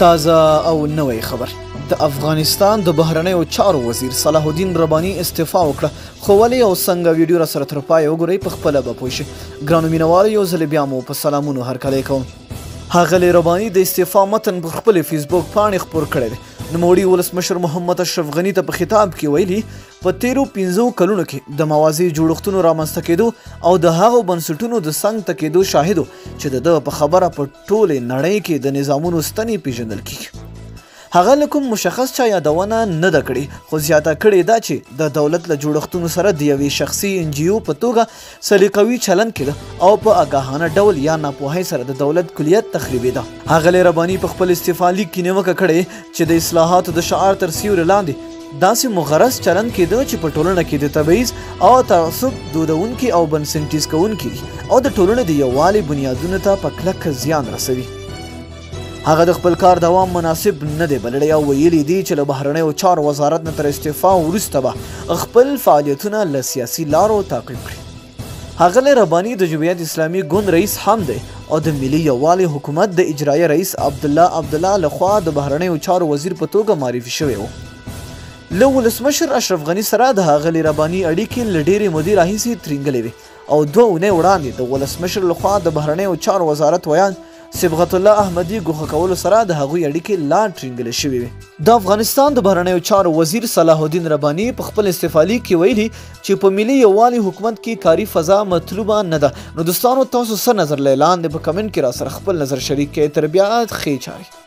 تازه او نوې خبر د افغانستان د بهرنیو چارو وزیر صلاح الدین رباني استعفا وکړه خو ولې او څنګه ویډیو را سره تر پای وګورئ په خپله به پوه شئ ګرانو مینوالو یو ځل بیا مو په سلامونو هرکلی کوم ښاغلی رباني د استعفا متن په خپلې فیسبوک پاڼې خپور کړی دی نوموړي ولسمشر محمد اشرف غني ته په خطاب کې ویلي په تیرو 15 کلونو کې د موازی جوړښتونو رامنځته کېدو او د هغو بنسټونو د څنګ ته کېدو شاهد چې د ده په خبره په ټولې نړۍ کې د نظامونو ستنې پیژندل کېږي هغه له کوم مشخص چا یادونه نه ده کړې خو زیاته کړې ده چې د دولت له جوړښتونو سره د یوې شخصي NGO په توګه سلیقوي چلن کېده او په آګاهانه ډول یا ناپوهۍ سره د دولت کلیت تخریبېده ښاغلی رباني په خپل استعفا لیک کې نیوکه کړې چې د اصلاحاتو د شعار تر سیوري لاندې داسې مغرض چلن کېده چې په ټولنه کې د تبعیض او تعصب دودونکي او بنسټیز کوونکي دي او د ټولنې د یووالي بنیادونو ته په کلکه زیان رسوي هغه د خپل کار دوام مناسب نه دی بللی او ویلي دي چې له بهرنیو چارو وزارت نه تر استعفا وروسته به خپل فعالیتونه له سیاسي لارو تعقیب کړي ښاغلی رباني د جمعیت اسلامي ګوند رئیس هم دی او د ملي یووالي حکومت د اجرایه رئیس عبدالله لخوا د بهرنیو چارو وزیر په توګه معرفي شوی و له ولسمشر اشرف غني سره د ښاغلي رباني اړیکې له ډېرې مودې راهیسې ترینګلې وې او 2 اونۍ وړاندې د ولسمشر لخوا د بهرنیو چارو وزارت ویان صبغت الله احمدي ګوښه کولو سره د هغوی اړیکې لا ټینګلې شوې وې د افغانستان د بهرنیو چارو وزیر صلاح الدین رباني په خپل استعفا لیک کې ویلي چې په ملي یووالي حکومت کې کاري فضا مطلوبه نه ده نو دوستانو تاسو څه نظر لاندې په کمنټ کې را سره خپل نظر شریک کړئ تر بیا ښې چارې